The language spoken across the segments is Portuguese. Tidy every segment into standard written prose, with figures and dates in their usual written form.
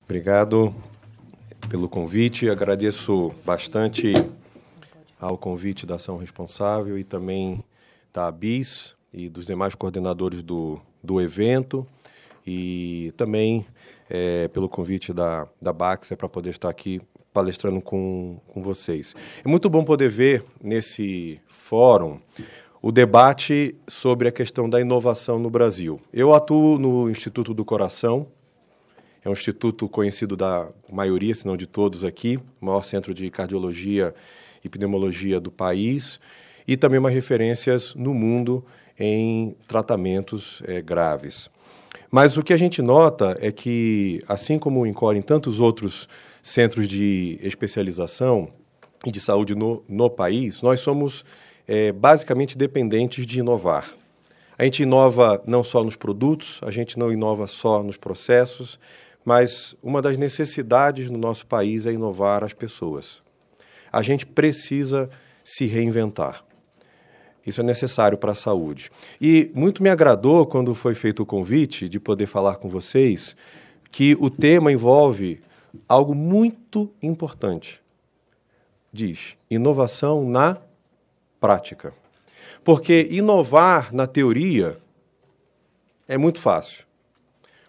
Obrigado pelo convite. Agradeço bastante ao convite da Ação Responsável e também da ABIS e dos demais coordenadores do evento e também pelo convite da Baxter para poder estar aqui palestrando com vocês. É muito bom poder ver nesse fórum o debate sobre a questão da inovação no Brasil. Eu atuo no Instituto do Coração, é um instituto conhecido da maioria, se não de todos aqui, o maior centro de cardiologia e pneumologia do país, e também uma referências no mundo em tratamentos graves. Mas o que a gente nota é que, assim como incorre em tantos outros centros de especialização e de saúde no país, nós somos basicamente dependentes de inovar. A gente inova não só nos produtos, a gente não inova só nos processos, mas uma das necessidades no nosso país é inovar as pessoas. A gente precisa se reinventar. Isso é necessário para a saúde. E muito me agradou quando foi feito o convite de poder falar com vocês que o tema envolve algo muito importante. Diz, inovação na prática. Porque inovar na teoria é muito fácil.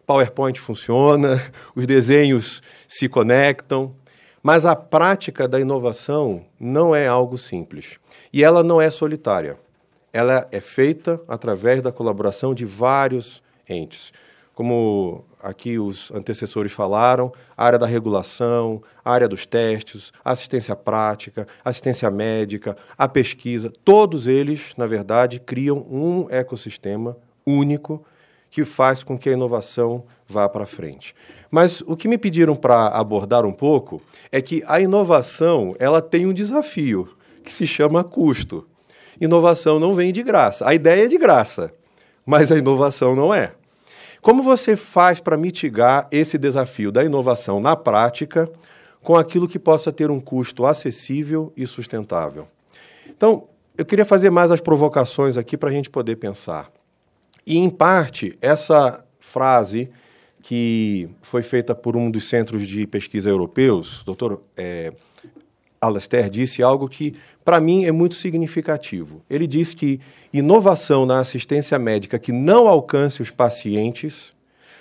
PowerPoint funciona, os desenhos se conectam, mas a prática da inovação não é algo simples. E ela não é solitária. Ela é feita através da colaboração de vários entes. Como aqui os antecessores falaram, a área da regulação, a área dos testes, a assistência prática, a assistência médica, a pesquisa, todos eles, na verdade, criam um ecossistema único que faz com que a inovação vá para frente. Mas o que me pediram para abordar um pouco é que a inovação ela tem um desafio, que se chama custo. Inovação não vem de graça. A ideia é de graça, mas a inovação não é. Como você faz para mitigar esse desafio da inovação na prática com aquilo que possa ter um custo acessível e sustentável? Então, eu queria fazer mais as provocações aqui para a gente poder pensar. E, em parte, essa frase que foi feita por um dos centros de pesquisa europeus, o Dr. Alastair, disse algo que, para mim, é muito significativo. Ele disse que inovação na assistência médica que não alcance os pacientes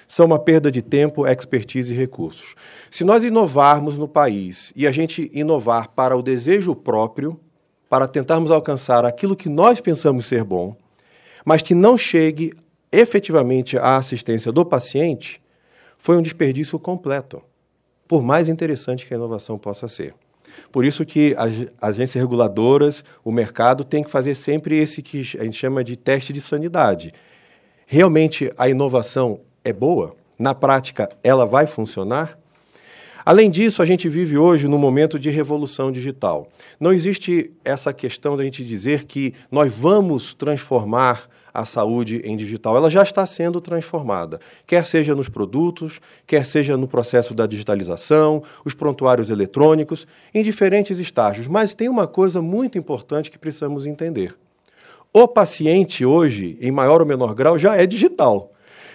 são uma perda de tempo, expertise e recursos. Se nós inovarmos no país e a gente inovar para o desejo próprio, para tentarmos alcançar aquilo que nós pensamos ser bom, mas que não chegue efetivamente à assistência do paciente, foi um desperdício completo, por mais interessante que a inovação possa ser. Por isso que as agências reguladoras, o mercado, tem que fazer sempre esse que a gente chama de teste de sanidade. Realmente a inovação é boa? Na prática, ela vai funcionar? Além disso, a gente vive hoje num momento de revolução digital. Não existe essa questão de a gente dizer que nós vamos transformar a saúde em digital. Ela já está sendo transformada, quer seja nos produtos, quer seja no processo da digitalização, os prontuários eletrônicos, em diferentes estágios. Mas tem uma coisa muito importante que precisamos entender. O paciente hoje, em maior ou menor grau, já é digital.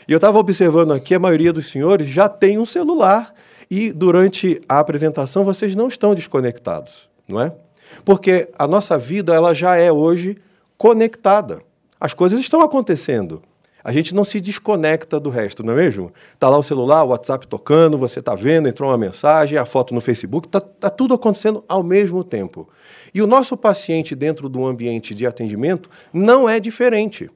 E eu estava observando aqui, a maioria dos senhores já tem um celular e durante a apresentação vocês não estão desconectados, não é? Porque a nossa vida ela já é hoje conectada. As coisas estão acontecendo. A gente não se desconecta do resto, não é mesmo? Está lá o celular, o WhatsApp tocando, você está vendo, entrou uma mensagem, a foto no Facebook, está tudo acontecendo ao mesmo tempo. E o nosso paciente dentro de um ambiente de atendimento não é diferente.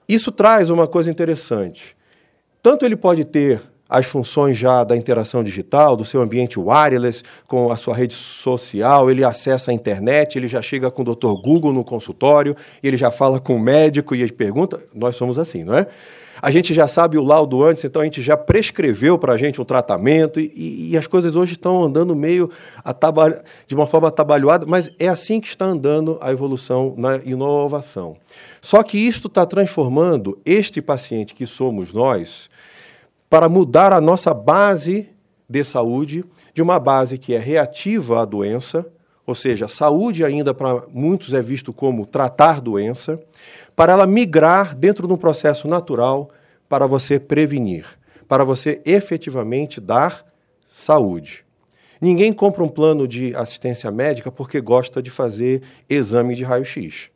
Isso traz uma coisa interessante. Tanto ele pode ter as funções já da interação digital, do seu ambiente wireless, com a sua rede social, ele acessa a internet, ele já chega com o Dr. Google no consultório, ele já fala com o médico e ele pergunta, nós somos assim, não é? A gente já sabe o laudo antes, então a gente já prescreveu para a gente um tratamento e as coisas hoje estão andando meio de uma forma atabalhoada, mas é assim que está andando a evolução na inovação. Só que isto está transformando este paciente que somos nós para mudar a nossa base de saúde, de uma base que é reativa à doença, ou seja, a saúde ainda para muitos é visto como tratar doença, para ela migrar dentro de um processo natural para você prevenir, para você efetivamente dar saúde. Ninguém compra um plano de assistência médica porque gosta de fazer exame de raio-x.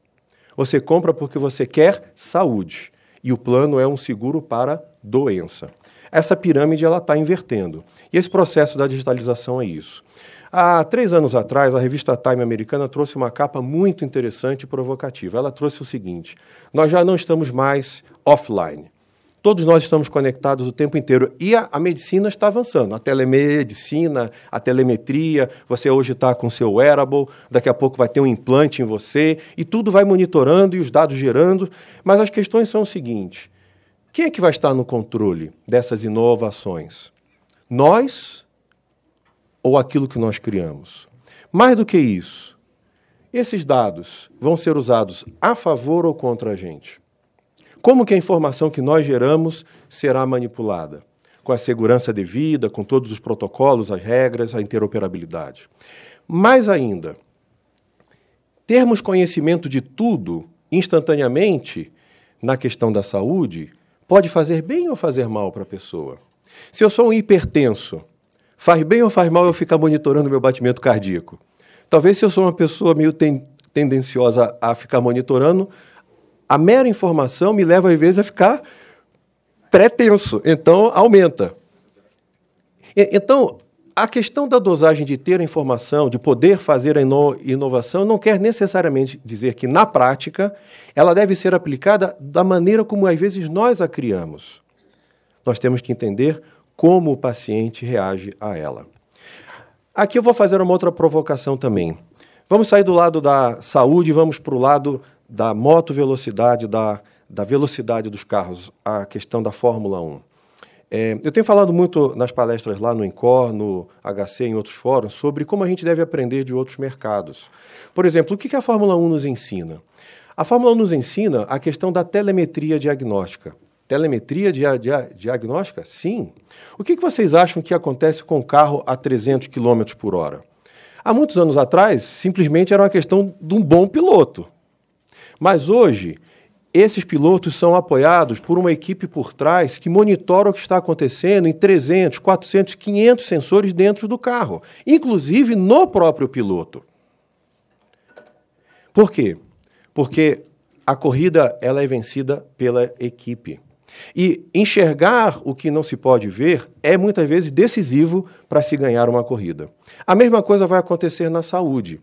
Você compra porque você quer saúde. E o plano é um seguro para doença. Essa pirâmide está invertendo. E esse processo da digitalização é isso. Há 3 anos atrás, a revista Time americana trouxe uma capa muito interessante e provocativa. Ela trouxe o seguinte: nós já não estamos mais offline. Todos nós estamos conectados o tempo inteiro. E a medicina está avançando. A telemedicina, a telemetria, você hoje está com seu wearable, daqui a pouco vai ter um implante em você, e tudo vai monitorando e os dados gerando. Mas as questões são o seguinte: quem é que vai estar no controle dessas inovações? Nós ou aquilo que nós criamos? Mais do que isso, esses dados vão ser usados a favor ou contra a gente? Como que a informação que nós geramos será manipulada? Com a segurança devida, com todos os protocolos, as regras, a interoperabilidade. Mais ainda, termos conhecimento de tudo instantaneamente na questão da saúde pode fazer bem ou fazer mal para a pessoa. Se eu sou um hipertenso, faz bem ou faz mal eu ficar monitorando meu batimento cardíaco? Talvez se eu sou uma pessoa meio tendenciosa a ficar monitorando, a mera informação me leva, às vezes, a ficar pré-tenso. Então, aumenta. Então, a questão da dosagem de ter a informação, de poder fazer a inovação, não quer necessariamente dizer que, na prática, ela deve ser aplicada da maneira como, às vezes, nós a criamos. Nós temos que entender como o paciente reage a ela. Aqui eu vou fazer uma outra provocação também. Vamos sair do lado da saúde e vamos para o lado da motovelocidade, da velocidade dos carros, a questão da Fórmula 1. Eu tenho falado muito nas palestras lá no INCOR, no HC, em outros fóruns, sobre como a gente deve aprender de outros mercados. Por exemplo, o que a Fórmula 1 nos ensina? A Fórmula 1 nos ensina a questão da telemetria diagnóstica. Telemetria diagnóstica? Sim. O que vocês acham que acontece com o carro a 300 km por hora? Há muitos anos atrás, simplesmente era uma questão de um bom piloto. Mas hoje, esses pilotos são apoiados por uma equipe por trás que monitora o que está acontecendo em 300, 400, 500 sensores dentro do carro, inclusive no próprio piloto. Por quê? Porque a corrida ela é vencida pela equipe. E enxergar o que não se pode ver é muitas vezes decisivo para se ganhar uma corrida. A mesma coisa vai acontecer na saúde.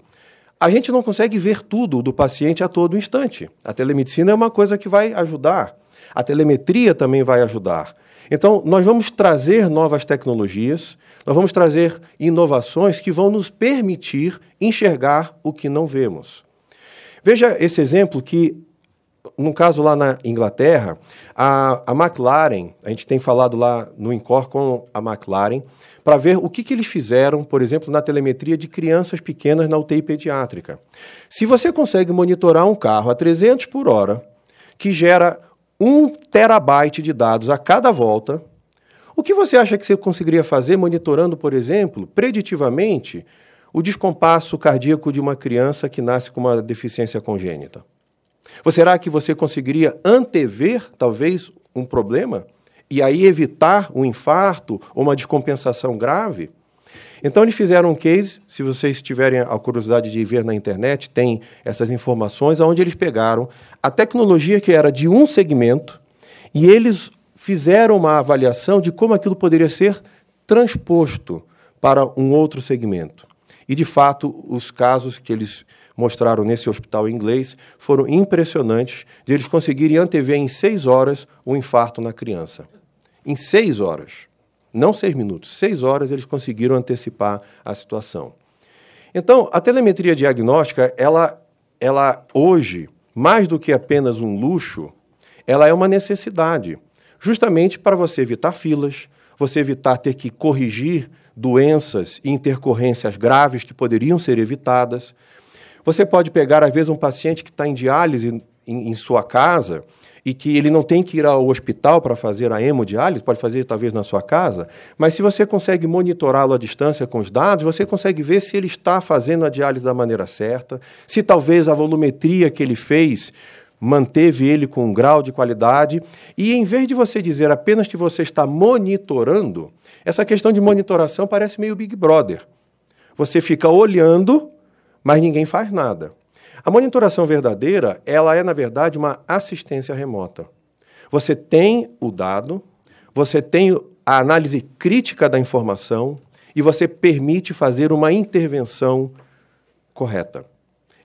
A gente não consegue ver tudo do paciente a todo instante. A telemedicina é uma coisa que vai ajudar. A telemetria também vai ajudar. Então, nós vamos trazer novas tecnologias, nós vamos trazer inovações que vão nos permitir enxergar o que não vemos. Veja esse exemplo que, num caso lá na Inglaterra, a McLaren, a gente tem falado lá no INCOR com a McLaren, para ver o que eles fizeram, por exemplo, na telemetria de crianças pequenas na UTI pediátrica. Se você consegue monitorar um carro a 300 por hora, que gera 1 terabyte de dados a cada volta, o que você acha que você conseguiria fazer monitorando, por exemplo, preditivamente, o descompasso cardíaco de uma criança que nasce com uma deficiência congênita? Será que você conseguiria antever, talvez, um problema? E aí evitar um infarto ou uma descompensação grave? Então, eles fizeram um case, se vocês tiverem a curiosidade de ver na internet, tem essas informações, onde eles pegaram a tecnologia que era de um segmento e eles fizeram uma avaliação de como aquilo poderia ser transposto para um outro segmento. E, de fato, os casos que eles mostraram nesse hospital inglês foram impressionantes, de eles conseguirem antever em 6 horas o infarto na criança. Em 6 horas, não 6 minutos, 6 horas eles conseguiram antecipar a situação. Então, a telemetria diagnóstica, ela hoje, mais do que apenas um luxo, ela é uma necessidade, justamente para você evitar filas, você evitar ter que corrigir doenças e intercorrências graves que poderiam ser evitadas. Você pode pegar, às vezes, um paciente que está em diálise em sua casa e que ele não tem que ir ao hospital para fazer a hemodiálise, pode fazer talvez na sua casa, mas se você consegue monitorá-lo à distância com os dados, você consegue ver se ele está fazendo a diálise da maneira certa, se talvez a volumetria que ele fez manteve ele com um grau de qualidade, e em vez de você dizer apenas que você está monitorando, essa questão de monitoração parece meio Big Brother. Você fica olhando, mas ninguém faz nada. A monitoração verdadeira, ela é, na verdade, uma assistência remota. Você tem o dado, você tem a análise crítica da informação e você permite fazer uma intervenção correta.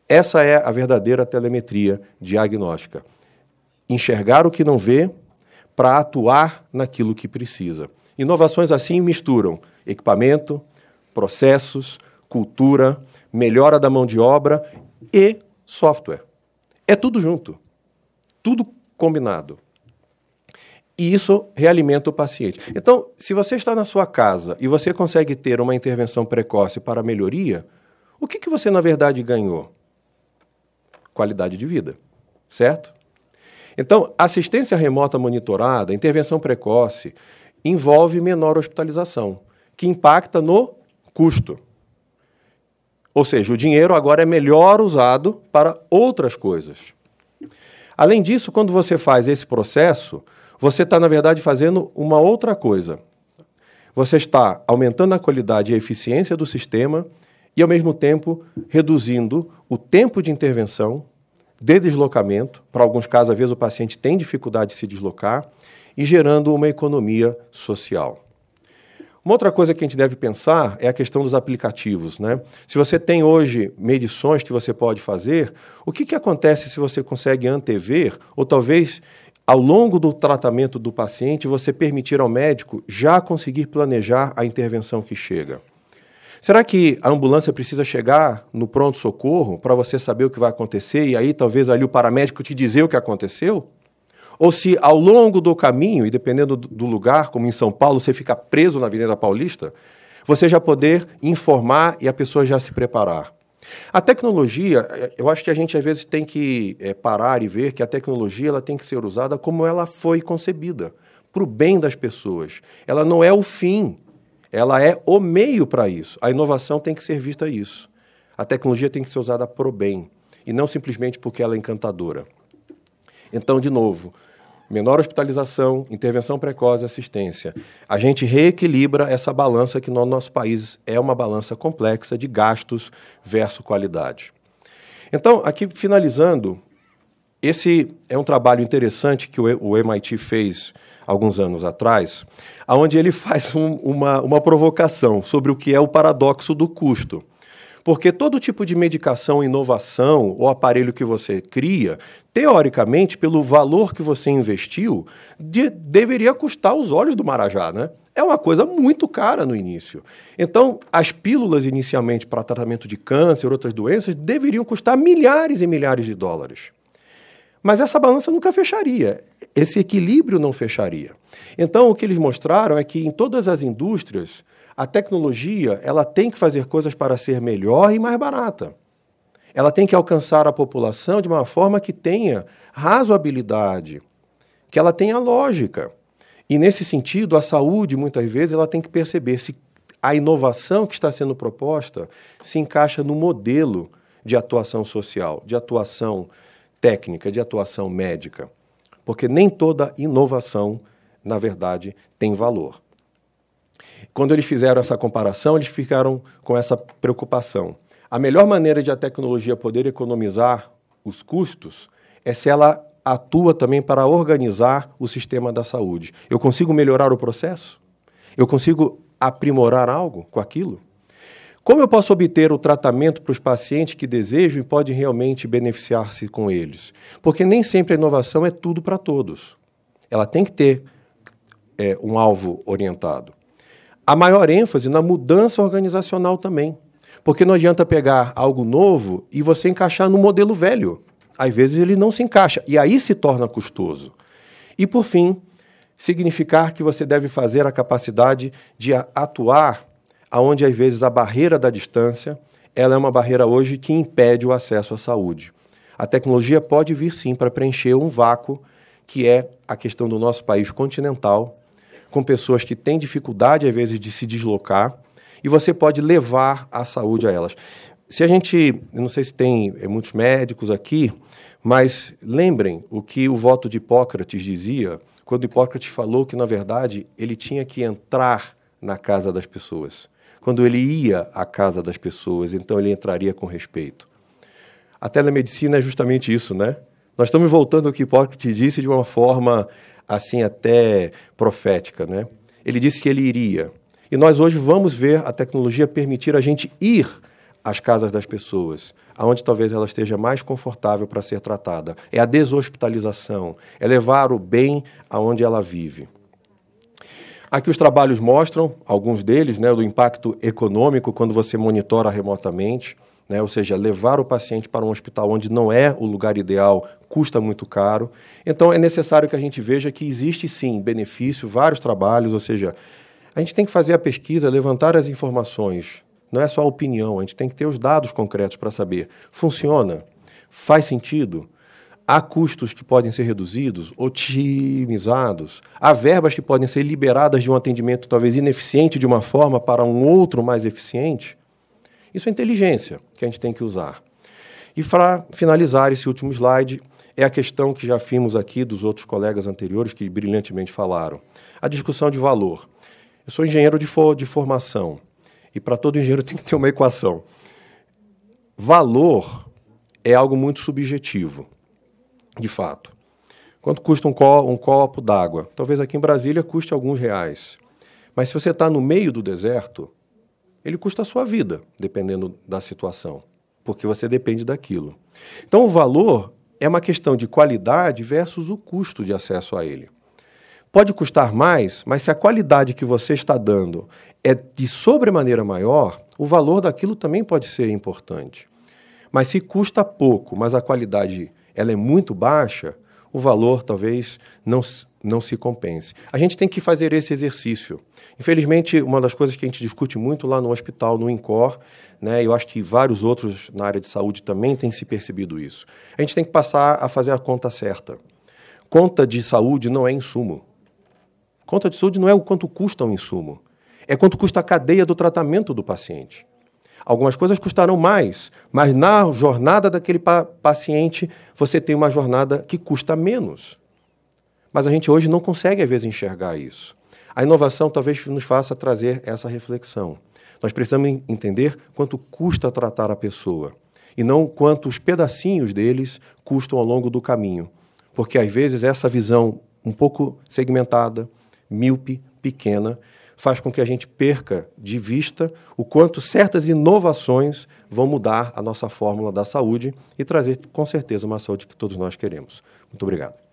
Essa é a verdadeira telemetria diagnóstica. Enxergar o que não vê para atuar naquilo que precisa. Inovações assim misturam equipamento, processos, cultura, melhora da mão de obra e software. É tudo junto, tudo combinado. E isso realimenta o paciente. Então, se você está na sua casa e você consegue ter uma intervenção precoce para melhoria, o que você, na verdade, ganhou? Qualidade de vida, certo? Então, assistência remota monitorada, intervenção precoce, envolve menor hospitalização, que impacta no custo. Ou seja, o dinheiro agora é melhor usado para outras coisas. Além disso, quando você faz esse processo, você está, na verdade, fazendo uma outra coisa. Você está aumentando a qualidade e a eficiência do sistema e, ao mesmo tempo, reduzindo o tempo de intervenção, de deslocamento. Para alguns casos, às vezes, o paciente tem dificuldade de se deslocar e gerando uma economia social. Uma outra coisa que a gente deve pensar é a questão dos aplicativos, né? Se você tem hoje medições que você pode fazer, o que acontece se você consegue antever, ou talvez ao longo do tratamento do paciente, você permitir ao médico já conseguir planejar a intervenção que chega? Será que a ambulância precisa chegar no pronto-socorro para você saber o que vai acontecer e aí talvez ali o paramédico te dizer o que aconteceu? Ou se ao longo do caminho, e dependendo do lugar, como em São Paulo, você fica preso na Avenida Paulista, você já poder informar e a pessoa já se preparar. A tecnologia, eu acho que a gente às vezes tem que parar e ver que a tecnologia ela tem que ser usada como ela foi concebida, para o bem das pessoas. Ela não é o fim, ela é o meio para isso. A inovação tem que ser vista isso. A tecnologia tem que ser usada para o bem, e não simplesmente porque ela é encantadora. Então, de novo, menor hospitalização, intervenção precoce e assistência. A gente reequilibra essa balança que no nosso país é uma balança complexa de gastos versus qualidade. Então, aqui finalizando, esse é um trabalho interessante que o MIT fez alguns anos atrás, onde ele faz uma provocação sobre o que é o paradoxo do custo. Porque todo tipo de medicação, inovação ou aparelho que você cria, teoricamente, pelo valor que você investiu, deveria custar os olhos do Marajá, né? É uma coisa muito cara no início. Então, as pílulas inicialmente para tratamento de câncer, outras doenças, deveriam custar milhares e milhares de dólares. Mas essa balança nunca fecharia, esse equilíbrio não fecharia. Então, o que eles mostraram é que em todas as indústrias, a tecnologia ela tem que fazer coisas para ser melhor e mais barata. Ela tem que alcançar a população de uma forma que tenha razoabilidade, que ela tenha lógica. E, nesse sentido, a saúde, muitas vezes, ela tem que perceber se a inovação que está sendo proposta se encaixa no modelo de atuação social, de atuação técnica, de atuação médica. Porque nem toda inovação, na verdade, tem valor. Quando eles fizeram essa comparação, eles ficaram com essa preocupação. A melhor maneira de a tecnologia poder economizar os custos é se ela atua também para organizar o sistema da saúde. Eu consigo melhorar o processo? Eu consigo aprimorar algo com aquilo? Como eu posso obter o tratamento para os pacientes que desejam e podem realmente beneficiar-se com eles? Porque nem sempre a inovação é tudo para todos. Ela tem que ter um alvo orientado. A maior ênfase na mudança organizacional também. Porque não adianta pegar algo novo e você encaixar no modelo velho. Às vezes ele não se encaixa, e aí se torna custoso. E, por fim, significar que você deve fazer a capacidade de atuar onde, às vezes, a barreira da distância ela é uma barreira hoje que impede o acesso à saúde. A tecnologia pode vir, sim, para preencher um vácuo, que é a questão do nosso país continental, com pessoas que têm dificuldade, às vezes, de se deslocar, e você pode levar a saúde a elas. Se a gente, eu não sei se tem muitos médicos aqui, Mas lembrem o que o voto de Hipócrates dizia, quando Hipócrates falou que, na verdade, ele tinha que entrar na casa das pessoas. Quando ele ia à casa das pessoas, então ele entraria com respeito. A telemedicina é justamente isso, né? Nós estamos voltando ao que Hipócrates disse de uma forma, assim, até profética, né? Ele disse que ele iria. E nós hoje vamos ver a tecnologia permitir a gente ir às casas das pessoas, aonde talvez ela esteja mais confortável para ser tratada. É a deshospitalização, é levar o bem aonde ela vive. Aqui os trabalhos mostram, alguns deles, né, do impacto econômico quando você monitora remotamente, né, ou seja, levar o paciente para um hospital onde não é o lugar ideal custa muito caro. Então é necessário que a gente veja que existe sim benefício, vários trabalhos, ou seja, a gente tem que fazer a pesquisa, levantar as informações. Não é só a opinião, a gente tem que ter os dados concretos para saber. Funciona? Faz sentido? Há custos que podem ser reduzidos, otimizados? Há verbas que podem ser liberadas de um atendimento talvez ineficiente de uma forma para um outro mais eficiente? Isso é inteligência que a gente tem que usar. E para finalizar esse último slide, é a questão que já vimos aqui dos outros colegas anteriores que brilhantemente falaram. A discussão de valor. Eu sou engenheiro de formação. E para todo engenheiro tem que ter uma equação. Valor é algo muito subjetivo, de fato. Quanto custa um copo d'água? Talvez aqui em Brasília custe alguns reais. Mas se você está no meio do deserto, ele custa a sua vida, dependendo da situação, porque você depende daquilo. Então, o valor é uma questão de qualidade versus o custo de acesso a ele. Pode custar mais, mas se a qualidade que você está dando é de sobremaneira maior, o valor daquilo também pode ser importante. Mas se custa pouco, mas a qualidade ela é muito baixa, o valor talvez não se compense. A gente tem que fazer esse exercício. Infelizmente, uma das coisas que a gente discute muito lá no hospital, no INCOR, né, eu acho que vários outros na área de saúde também têm se percebido isso. A gente tem que passar a fazer a conta certa. Conta de saúde não é insumo. Conta de saúde não é o quanto custa um insumo, é quanto custa a cadeia do tratamento do paciente. Algumas coisas custarão mais, mas na jornada daquele paciente você tem uma jornada que custa menos. Mas a gente hoje não consegue, às vezes, enxergar isso. A inovação talvez nos faça trazer essa reflexão. Nós precisamos entender quanto custa tratar a pessoa e não quantos pedacinhos deles custam ao longo do caminho. Porque, às vezes, essa visão um pouco segmentada, míope, pequena, faz com que a gente perca de vista o quanto certas inovações vão mudar a nossa fórmula da saúde e trazer, com certeza, uma saúde que todos nós queremos. Muito obrigado.